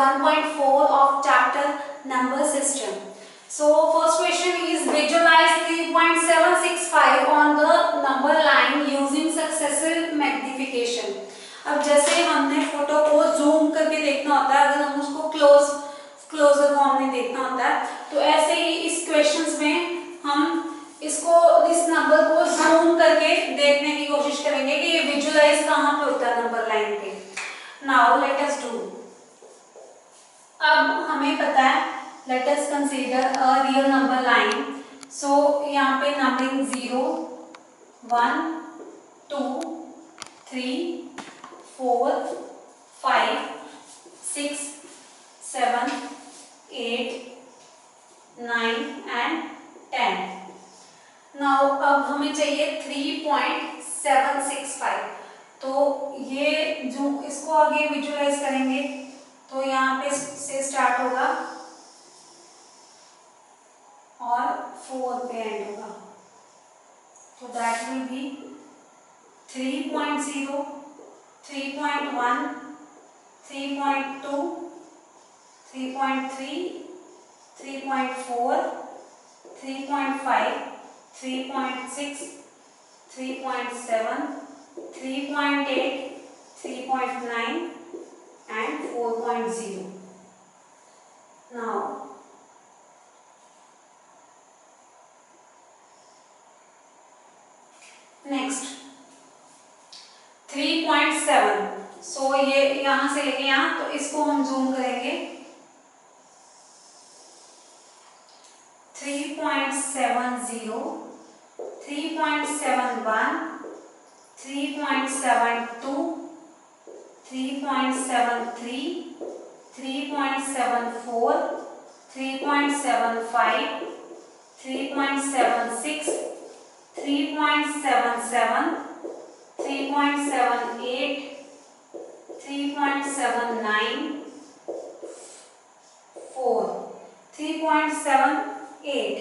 1.4 of chapter number system. So first question is visualize 3.765 on the number line using successive magnification. अब जैसे हमने photo को zoom करके देखना होता है, अगर हम उसको क्लोजर फॉर्म में देखना होता है, तो ऐसे ही इस क्वेश्चंस में हम इस नंबर को जूम करके देखने की कोशिश करेंगे कि ये विजुअलाइज कहाँ पे होता है नंबर लाइन पे. Now let us do. अब हमें पता है, let us consider a real number line. So यहाँ पे नंबरिंग 0 1 2 3 4 5 6 7 8 9 एंड 10. नाउ अब हमें चाहिए 3.765. तो ये जो इसको आगे विजुअलाइज करेंगे तो यहाँ पे से स्टार्ट होगा और 4 पे एंड होगा. तो that will be 3.0 3.1 3.2 3.3 3.4 3.5 3.6 3.7 3.8 3.9 and 4.0. Now next 3.7. सो ये यहाँ से लेके यहाँ, तो इसको हम जूम करेंगे. 3.70 3.71 3.72 3.73 3.74 3.75 3.76 3.77 3.78 3.79 4 3.78.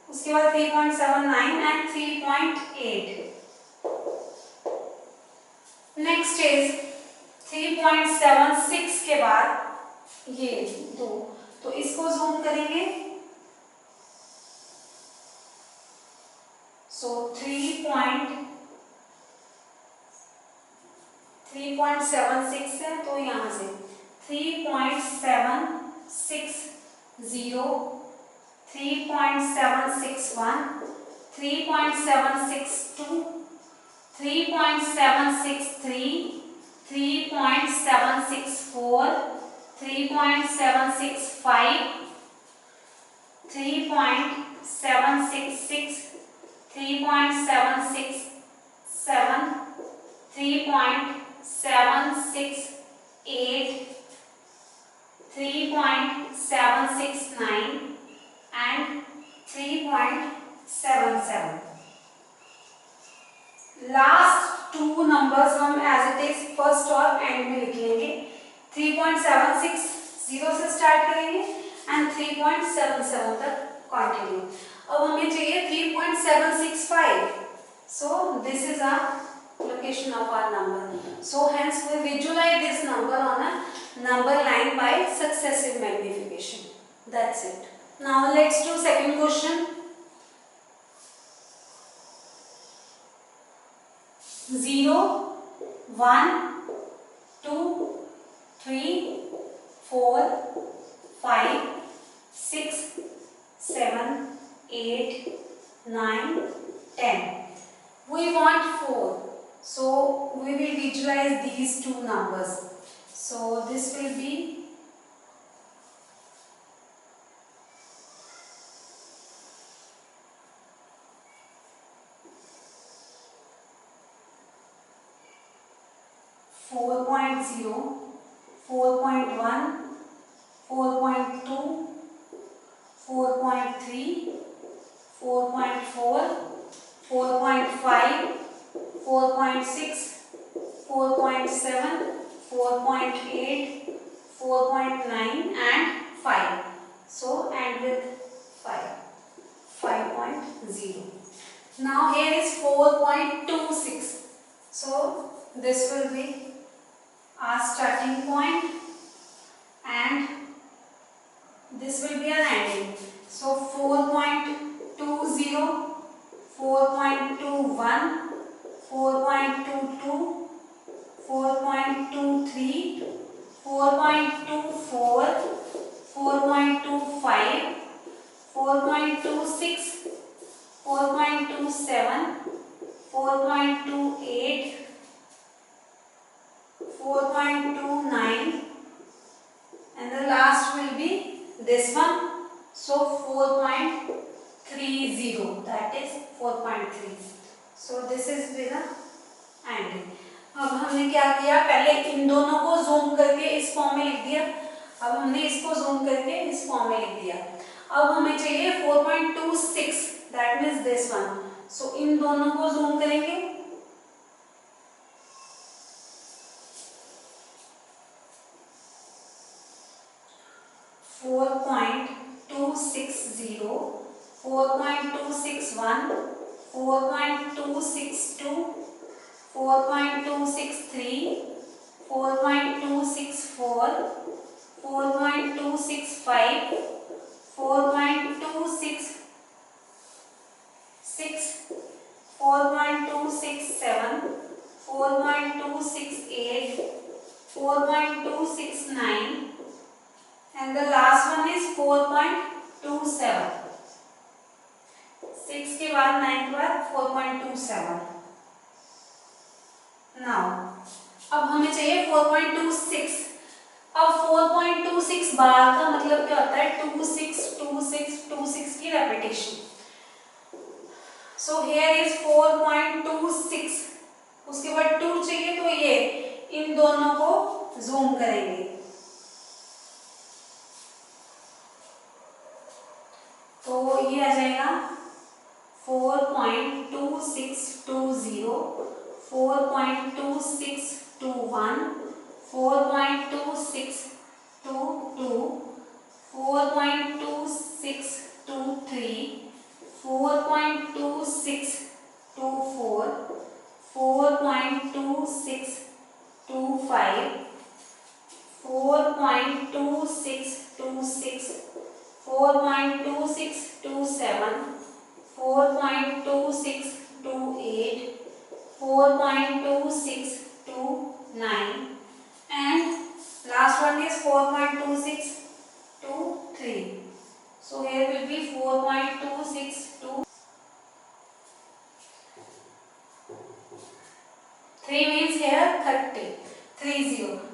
उसके बाद 3.79 एंड 3.8. नेक्स्ट इज 3.76 के बाद ये दो, तो इसको जूम करेंगे. सो 3.76 है, तो यहां से 3.760 3.761 3.762 3.763 3.764 3.765 3.766 3.767 3.768 3.769 and 3.77. लास्ट टू नंबर्स हम एज इट इज फर्स्ट और एंड में लिख लेंगे. 3.760 से स्टार्ट करेंगे एंड 3.77 तक कंटिन्यू. अब हमें चाहिए 3.765. So this is a location of our number. So hence we visualize this number on a number line by successive magnification. That's it. Now let's do second question. 0 1 2 3 4 5 6 7 8 9 10. We want 4. So we will visualize these two numbers. So this will be 4.0 4.1 4.2 4.3 4.4 4.5 4.6 4.7 4.8 4.9 and 5. So end with 5.0. Now here is 4.26. So this will be our starting point and this will be an ending. So 4.20, 4.21, 4.22, 4.23, 4.24, 4.25, 4.26, 4.27, 4.28, 4.29, and the last will be this one. So 4.30, that is 4.3. So this is with the ending. अब हमने क्या किया, पहले इन दोनों को zoom करके इस form में लिख दिया, अब हमने इसको जूम करके इस फॉर्म में लिख दिया। अब हमें चाहिए 4.26, दैट मीन्स दिस वन। सो इन दोनों को जूम करेंगे, four point 260, 4.261, 4.262, 4.263, 4.264, 4.265, 4.266, 4.267, 4.268, 4.269, and the last one is 4.27. 6 के बाद 9 के बाद 4.27. Now, अब हमें चाहिए 4.26. अब 4.26 बार का मतलब क्या होता है, 26, 26, 26 की रेपिटेशन. So here is 4.26. उसके बाद 2 चाहिए, तो ये इन दोनों को जूम करेंगे, तो ये आ जाएगा 4.2620, 4.2621, 4.2622, 4.2623, 4.2624, 4.2625, 4.2626, 4.2627, 4.2628, 4.2629, and last one is 4.2623. So here will be 4.262. 3 means here 30.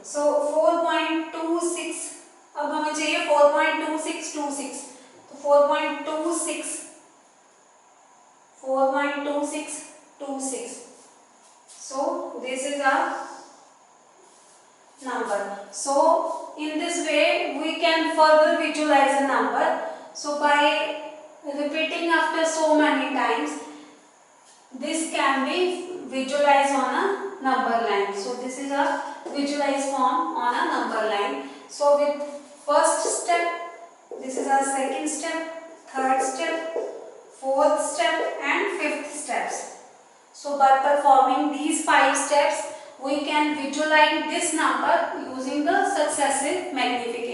So 4.26. अब हमें चाहिए 4.2626. तो 4.2626. So this is our number. So in this way we can further visualize a number. So by repeating after so many times, this can be visualized on a number line. So this is a visualized form on a number line. So with first step, this is our second step, third step, fourth step, and fifth steps. So by performing these 5 steps, we can visualize this number using the successive magnification.